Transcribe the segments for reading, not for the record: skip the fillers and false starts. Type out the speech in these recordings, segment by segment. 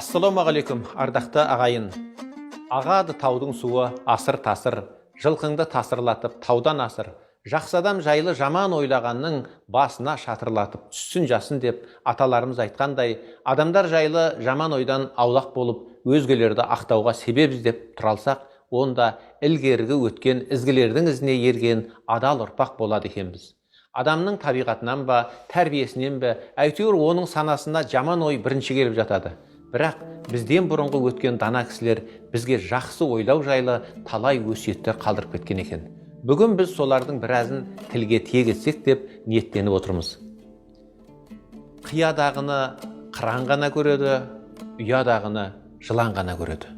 Ассалаумағалейкум, ардақты ағайын. Ағады таудың суы, асыр-тасыр, жылқыңды тасырлатып, таудан асыр. Жақсы адам жайлы жаман ойлағанның басына шатырлатып, түссін жасын деп аталарымыз айтқандай, адамдар жайлы жаман ойдан аулақ болып, өзгелерді ақтауға себеп іздеп тұралсақ, онда ілгергі өткен ізгілердің ізіне ерген адал ұрпақ болады екенбіз. Адамның табиғатынан ба, тәрбиесінен бе, әйтеуір оның санасына жаман ой бірінші келіп жатады. Бірақ бізден бұрынғы өткен дана кісілер бізге жақсы ойлау жайлы талай өсиеттер қалдырып кеткен екен. Бүгін біз солардың біразын тілге тиек етсек деп ниеттеніп отырмыз. Қиядағыны қыран ғана көреді, ұядағыны жылан ғана көреді.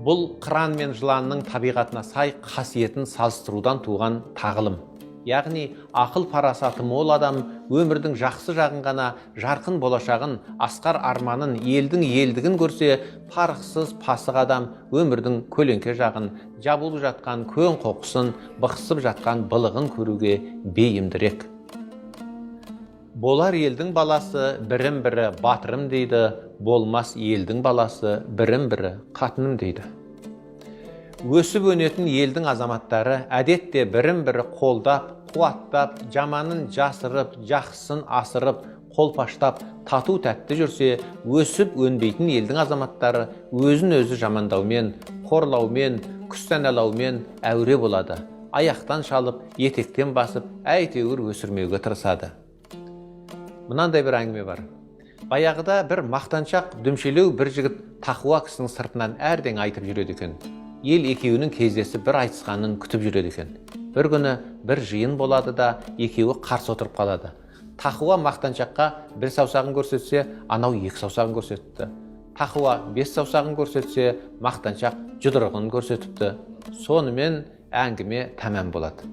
Бұл қыран мен жыланның табиғатына сай қасиетін салыстырудан туған тағылым. Яғни ақыл парасаты мол адам өмірдің жақсы жағын ғана, жарқын болашағын, асқар арманын, елдің көрсе, парықсыз пасық адам өмірдің көлеңке жағын, жабулы жатқан көн қоқысын, бықсып жатқан былығын көруге бейімдірек. Болар елдің баласы бірін-бірі батырым дейді, болмас елдің баласы бірін-бірі қатыным дейді. Өсіп өнетін елдің азаматтары әдетте бірін-бірі қолдап, қуаттап, жаманын жасырып, жақсысын асырып, қолпаштап, тату тәтті жүрсе, өсіп өнбейтін елдің азаматтары өзін-өзі жамандаумен, қорлаумен, күстаналаумен әуре болады. Аяқтан шалып, етектен басып, әйтеуір өсірмеуге тырысады. Мынандай бір әңгіме бар. Баяғыда бір мақтаншақ дүмшелеу бір жігіт тақуа кісінің сыртынан әрден айтып жүреді екен. Ел екеуінің кездесіп бір айтысқанын күтіп жүреді екен. Бір күні бір жиын болады да, екеуі қарсы отырып қалады. Тақуа мақтаншаққа бір саусағын көрсетсе, анау екі саусағын көрсетті. Тақуа бес саусағын көрсетсе, мақтаншақ жұдырығын көрсетіпті. Сонымен әңгіме тәмам болады.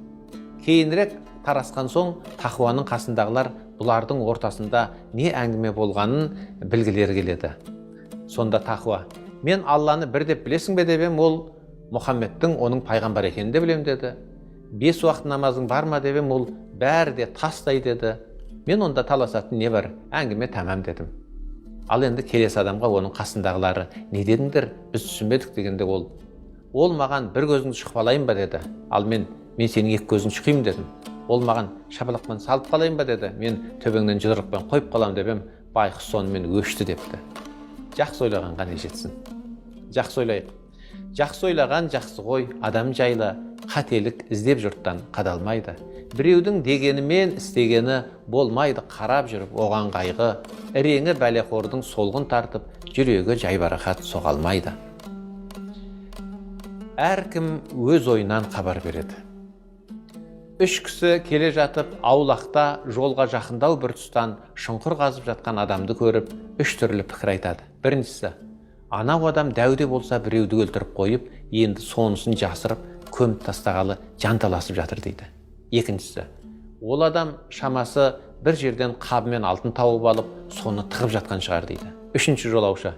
Кейінірек тарасқан соң, тақуаның қасындағылар бұлардың ортасында не әңгіме болғанын білгілері келеді. Сонда тақуа: мен Алланы бір деп білесің бе деп ем, ол Мұхаммедтің оның пайғамбар екенін де білем деді. 5 уақыт намазың бар ма деп ем, ол бәрі де тастай деді. Мен онда таласатын не бар, әңгіме тәмам дедім. Ал енді келесі адамға оның қасындағылары: не дедіңдер, біз түсінбедік дегенде ол маған бір көзіңді шұқпалайын ба деді. Ал мен сенің екі көзің шұқимын дедім. Ол маған шапалақпен салып қалайын ба деді. Мен төбеңнен жұдырықпен қойып қалам деп ем, байқұс сонымен өшті депті. Жақсы ойлағанға не жетсін. Жақсы ойлайық. Жақсы ойлаған жақсы ғой, адам жайлы қателік іздеп жұрттан қадалмайды. Біреудің дегені мен істегені болмайды қарап жүріп оған қайғы. Іреңі бәлеқордың солғын тартып, жүрегі жайбарақат соғалмайды. Әркім өз ойынан хабар береді. 3 кісі келе жатып, аулақта жолға жақындау бір тұстан шұңқыр қазып жатқан адамды көріп, 3 түрлі пікір айтады. Біріншісі: анау адам дәуде болса біреуді өлтіріп қойып, енді сонысын жасырып, көміп тастағалы жанталасып жатыр дейді. Екіншісі: ол адам шамасы бір жерден қабымен алтын тауып алып, соны тығып жатқан шығар дейді. Үшінші жолаушы: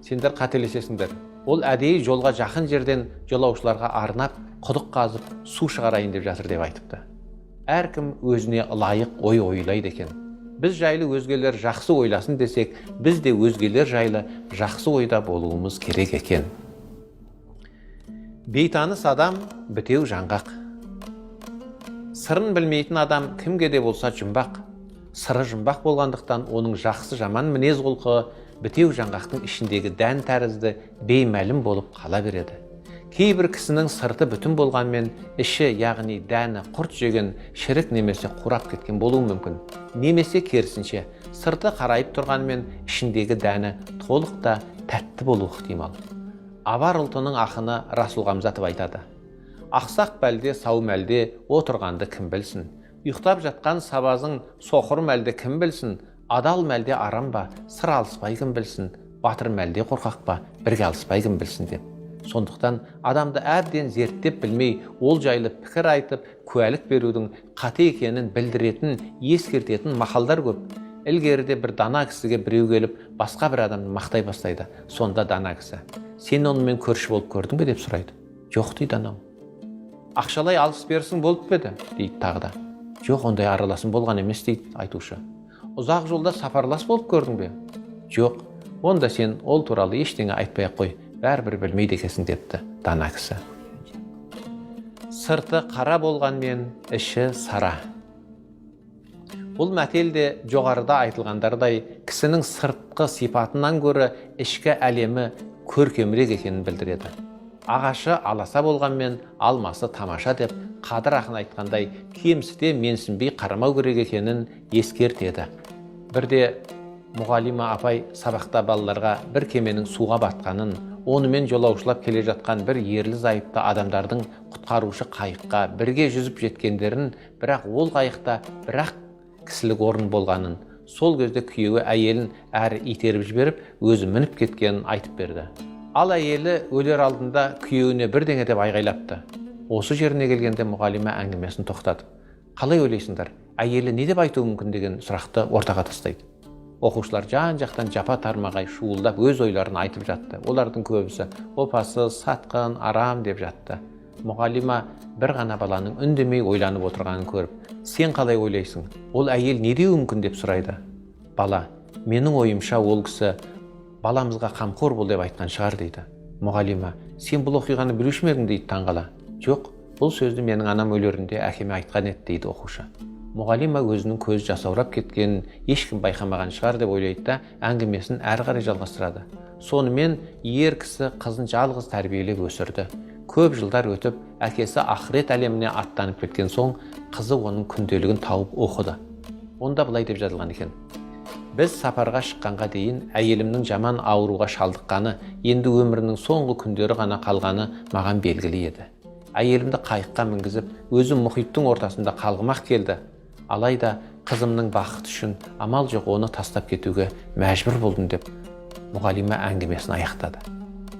сендер қателесесіңдер. Ол әдейі жолға жақын жерден жолаушыларға арнап, құдық қазып, су шығарайын деп жатыр деп айтыпты. Әркім өзіне лайық ой ойлайды екен. Біз жайлы өзгелер жақсы ойласын десек, біз де өзгелер жайлы жақсы ойда болуымыз керек екен. Бейтаныс адам бітеу жаңғақ. Сырын білмейтін адам кімге де болса жұмбақ. Сыры жұмбақ болғандықтан оның жақсы жаман мінез құлқы бітеу жаңғақтың ішіндегі дән тәрізді беймәлім болып қала береді. Кейбір кісінің сырты бүтін болғанмен, іші, яғни дәні құрт жеген, шірік немесе қурап кеткен болуы мүмкін. Немесе керісінше, сырты қарайып тұрғанмен, ішіндегі дәні толық та тәтті болуы ықтимал. Авар ұлтының ақыны Расул Ғамзатов айтады: ақсақ бәлде, сау мәлде отырғанды кім білсін? Ұйықтап жатқан сабазың соқыр мәлде кім білсін? Адал мәлде арам ба, сыр алыспай кім білсін? Батыр мәлде қорқақ па, бірге алыспай кім білсін деп. Сондықтан адамды әбден зерттеп білмей, ол жайлы пікір айтып, куәлік берудің қате екенін білдіретін, ескертетін мақалдар көп. Ілгеріде бір дана кісіге біреу келіп, басқа бір адамды мақтай бастайды. Сонда дана кісі: сен онымен көрші болып көрдің бе деп сұрайды. Жоқ дейді анау. Ақшалай алыс берісің болып беді дейді тағы да. Жоқ, ондай араласым болған емес дейді айтушы. Ұзақ жолда сапарлас болып көрдің бе? Жоқ, онда сен ол туралы ештеңе айтпай-ақ қой, бәрібір білмейді екенсің депті дана кісі. Сырты қара болғанмен, іші сара. Бұл мәтелде жоғарыда айтылғандардай кісінің сыртқы сипатынан гөрі ішкі әлемі көркемірек екенін білдіреді. Ағашы аласа болғанмен, алмасы тамаша деп Қадыр ақын айтқандай, кемсіте менсінбей қарамау керек екенін ескертеді. Бірде мұғалима апай сабақта балаларға бір кеменің суға батқанын, онымен жолаушылап келе жатқан бір ерлі зайыпты адамдардың құтқарушы қайыққа бірге жүзіп жеткендерін, бірақ ол қайықта бірақ кісілік орын болғанын, сол кезде күйеуі әйелін әрі итеріп жіберіп, өзі мініп кеткенін айтып берді. Ал әйелі өлер алдында күйеуіне бірдеңе деп айғайлапты. Осы жеріне келгенде мұғалима әңгімесін тоқтатып, қалай ойлайсыңдар, әйелі не деп айтуы мүмкін деген сұрақты ортаға тастайды. Оқушылар жан-жақтан жапа тармағай шуылдап өз ойларын айтып жатты. Олардың көбісі опасыз, сатқын, арам деп жатты. Мұғалима бір ғана баланың үндемей ойланып отырғанын көріп, сен қалай ойлайсың? Ол әйел не деуі мүмкін деп сұрайды. Бала, менің ойымша ол кісі баламызға қамқор бол деп айтқан шығар дейді. Мұғалима, сен бұл оқиғаны білуші ме едің дейді таңғала. Жоқ, бұл сөзді менің анам өлерінде әкеме айтқан еді дейді оқушы. Мұғалима өзінің көз жасаурап кеткенін ешкім байқамаған шығар деп ойлайды да әңгімесін әрі қарай жалғастырады. Сонымен ер кісі қызын жалғыз тәрбиелеп өсірді. Көп жылдар өтіп, әкесі ақырет әлеміне аттанып кеткен соң, қызы оның күнделігін тауып оқыды. Онда былай деп жазылған екен. Біз сапарға шыққанға дейін әйелімнің жаман ауруға шалдыққаны, енді өмірінің соңғы күндері ғана қалғаны маған белгілі еді. Әйелімді қайыққа мінгізіп, өзі мұхиттың ортасында қалғымақ келді. Алайда қызымның бақыты үшін амал жоқ оны тастап кетуге мәжбүр болдым деп мұғалима әңгімесін аяқтады.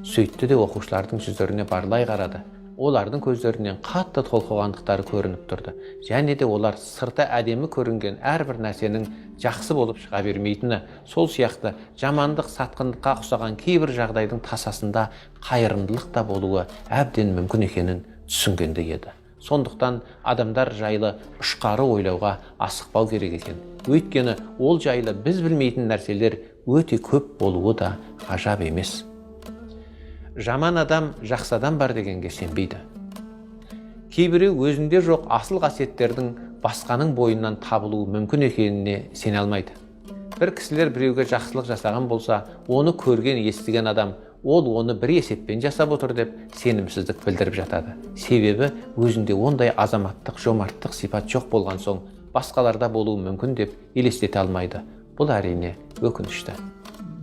Сөйтті де оқушылардың жүздеріне барлай қарады. Олардың көздерінен қатты толқығандықтары көрініп тұрды. Және де олар сырты әдемі көрінген әрбір нәрсенің жақсы болып шыға бермейтіні, сол сияқты жамандық, сатқындыққа ұқсаған кейбір жағдайдың тасасында қайырымдылық та болуы әбден мүмкін екенін түсінгенде еді. Сондықтан адамдар жайлы ұшқары ойлауға асықпау керек екен. Өйткені ол жайлы біз білмейтін нәрселер өте көп болуы да ғажап емес. Жаман адам жақсы адам бар дегенге сенбейді. Кейбіреу өзінде жоқ асыл қасиеттердің басқаның бойынан табылуы мүмкін екеніне сене алмайды. Бір кісілер біреуге жақсылық жасаған болса, оны көрген, естіген адам ол оны бір есеппен жасап отыр деп сенімсіздік білдіріп жатады. Себебі өзінде ондай азаматтық, жомарттық сипат жоқ болған соң, басқаларда болуы мүмкін деп елестете алмайды. Бұл әрине өкінішті.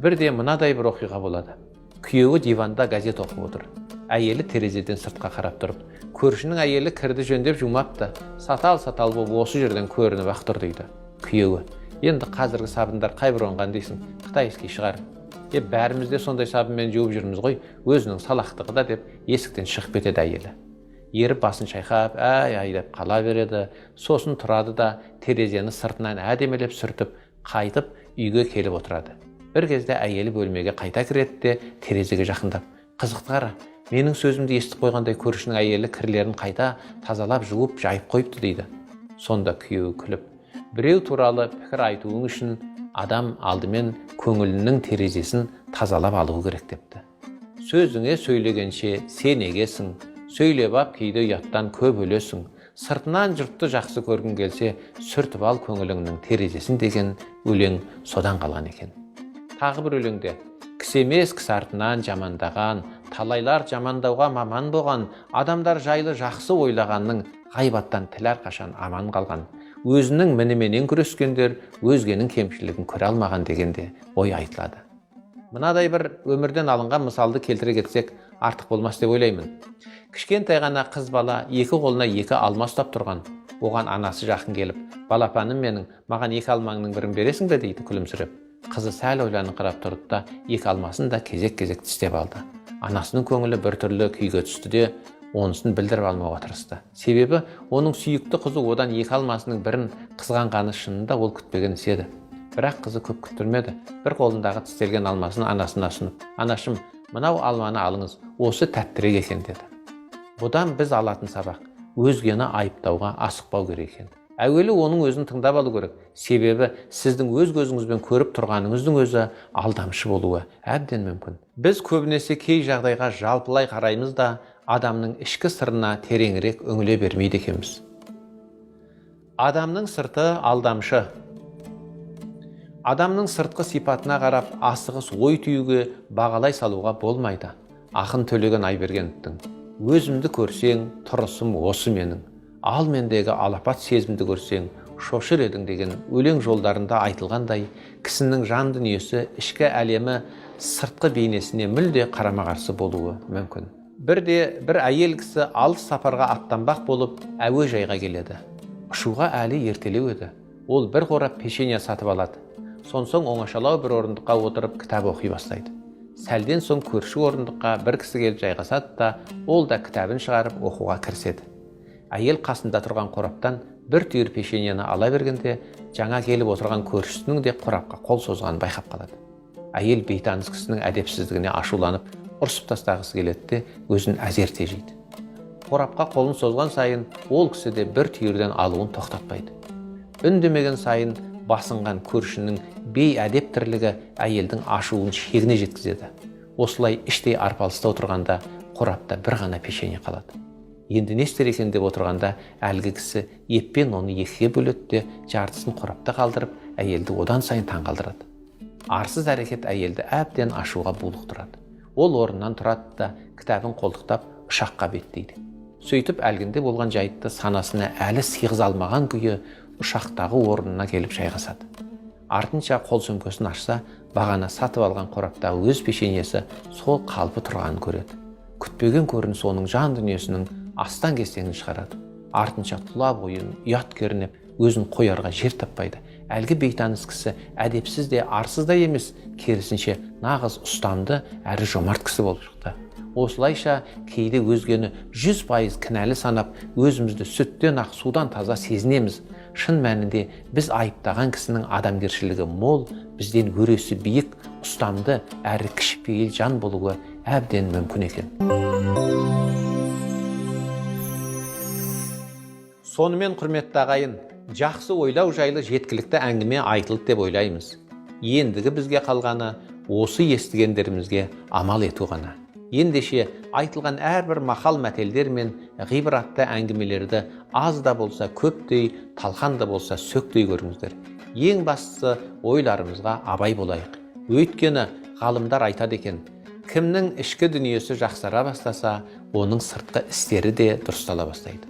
Бірде мынадай бір оқиға болады. Күйеуі диванда газет оқып отыр. Әйелі терезеден сыртқа қарап тұрып, көршінің әйелі кірді жөндеп жумапты. Сатал болып осы жерден көрініп ақ тұр дейді. Күйеуі, енді қазіргі сабындар қай бір оңған дейсің, қытайский шығар. Бәрімізде сондай сабынмен жуып жүрміз ғой, өзінің салақтығы да деп есіктен шығып кетеді әйелі. Ері басын шайқап, ай деп қала береді, сосын тұрады да терезені сыртынан әдемелеп сүртіп, қайтып үйге келіп отырады. Бір кезде әйелі бөлмеге қайта кіреді де терезеге жақындап, қызықты қара, менің сөзімді естіп қойғандай көршінің әйелі кірлерін қайта тазалап жуып жайып қойыпты дейді. Сонда күйеуі күліп, біреу туралы пікір айтуың үшін адам алдымен көңілінің терезесін тазалап алу керек депті. Сөзіңе сөйлегенше сен егесің, сөйлеп ап кейде ұяттан көп өлесің, сыртынан жұртты жақсы көргің келсе, сүртіп ал көңіліңнің терезесін деген өлең содан қалған екен. Тағы бір өлеңде, кісі емес кісі артынан жамандаған, талайлар жамандауға маман болған, адамдар жайлы жақсы ойлағанның ғайбаттан тіл әрқашан аман қалған. Өзінің мініменен күрескендер өзгенің кемшілігін көре алмаған дегенде ой айтылады. Мынадай бір өмірден алынған мысалды келтіре кетсек артық болмас деп ойлаймын. Кішкентай ғана қыз бала екі қолына екі алма ұстап тұрған. Оған анасы жақын келіп, балапаным менің, маған екі алмаңның бірін бересің бе дейді күлімсіреп. Қызы сәл ойланып қарап тұрды да екі алмасын да кезек-кезек тістеп алды. Анасының көңілі біртүрлі күйге түсті де, онысын білдіріп алмауға тырысты. Себебі оның сүйікті қызы одан екі алмасының бірін қызғанғаны шынында ол күтпеген іс еді. Бірақ қызы көп күттірмеді. Бір қолындағы тістелген алмасын анасына ұсынып, анашым, мынау алманы алыңыз, осы тәттірек екен деді. Бұдан біз алатын сабақ, өзгені айыптауға асықпау керек екен. Әуелі оның өзін тыңдап алу керек. Себебі сіздің өз көзіңізбен көріп тұрғаныңыздың өзі алдамшы болуы әбден мүмкін. Біз көбінесе кей жағдайға жалпылай қараймыз да, адамның ішкі сырына тереңірек үңіле бермейді екенбіз. Адамның сырты алдамшы. Адамның сыртқы сипатына қарап асығыс ой түйуге бағалай салуға болмайды. Ақын Төлеген Айбергеновтың «Өзімді көрсең, тұрысым осы менің. Ал мендегі алапат сезімді көрсең, шошыр едің» деген өлең жолдарында айтылғандай, кісінің жан дүниесі, ішкі әлемі сыртқы бейнесіне мүлде қарама-қарсы болуы мүмкін. Бірде бір әйел кісі алыс сапарға аттанбақ болып әуежайға келеді. Ұшуға әлі ертелеу еді. Ол бір қорап печенье сатып алады. Сонсоң оңашалау бір орындыққа отырып кітап оқи бастайды. Сәлден соң көрші орындыққа бір кісі келіп жайғасады да, ол да кітабын шығарып оқуға кіріседі. Әйел қасында тұрған қораптан бір түйір печеньені ала бергенде, жаңа келіп отырған көршісінің де қорапқа қол созғанын байқап қалады. Әйел бейтаныс кісінің әдепсіздігіне ашуланып, ұрсып тастағысы келеді де, өзін әзер тежейді. Қорапқа қолын созған сайын, ол кісі де бір түйірден алуын тоқтатпайды. Үндемеген сайын басынған көршінің бей әдеп тірлігі әйелдің ашуын шегіне жеткізеді. Осылай іштей арпалыста отырғанда, қорапта бір ғана печенье қалады. Енді не істер екен деп отырғанда, әлгі кісі еппен оны екіге бөледі де, жартысын қорапта қалдырып, әйелді одан сайын таңғалдырады. Арсыз әрекет әйелді әбден ашуға булықтырады. Ол орнынан тұрады да, кітабын қолтықтап ұшаққа беттейді. Сөйтіп әлгінде болған жайтты санасына әлі сыйғыза алмаған күйі ұшақтағы орнына келіп жайғасады. Артынша қол сөмкесін ашса, бағана сатып алған қораптағы өз печеньесі сол қалпы тұрғанын көреді. Күтпеген көрініс оның жан дүниесінің астан кестеңін шығарады. Артынша тұла бойын ұят кернеп, өзін қоярға жер таппайды. Әлгі бейтаныс кісі әдепсіз де арсыз да емес, керісінше нағыз ұстамды әрі жомарт кісі болып шықты. Осылайша кейде өзгені 100% кінәлі санап, өзімізді сүттен ақ судан таза сезінеміз. Шын мәнінде біз айыптаған кісінің адамгершілігі мол, бізден өресі биік, ұстамды әрі кішіпейіл жан болуы әбден мүмкін екен. Сонымен құрметті ағайын, жақсы ойлау жайлы жеткілікті әңгіме айтылды деп ойлаймыз. Ендігі бізге қалғаны осы естігендерімізге амал ету ғана. Ендеше айтылған әрбір мақал мәтелдер мен ғибратты әңгімелерді аз да болса көптей, талқан да болса сөктей көріңіздер. Ең бастысы ойларымызға абай болайық. Өйткені ғалымдар айтады екен, кімнің ішкі дүниесі жақсара бастаса, оның сыртқы істері де дұрыстала бастайды.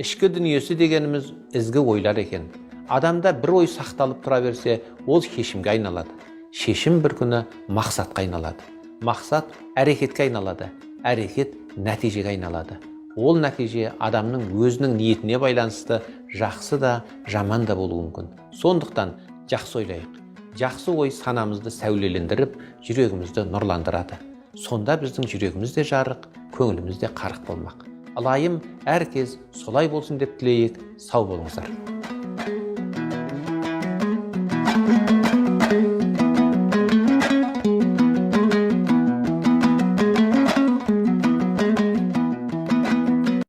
Ішкі дүниесі дегеніміз ізгі ойлар екен. Адамда бір ой сақталып тұра берсе, ол шешімге айналады. Шешім бір күні мақсатқа айналады. Мақсат әрекетке айналады. Әрекет нәтижеге айналады. Ол нәтиже адамның өзінің ниетіне байланысты жақсы да, жаман да болуы мүмкін. Сондықтан жақсы ойлайық. Жақсы ой санамызды сәулелендіріп, жүрегімізді нұрландырады. Сонда біздің жүрегімізде жарық, көңілімізде қарық болмақ. Алайым әркез солай болсын деп тілейік. Сау болыңыздар.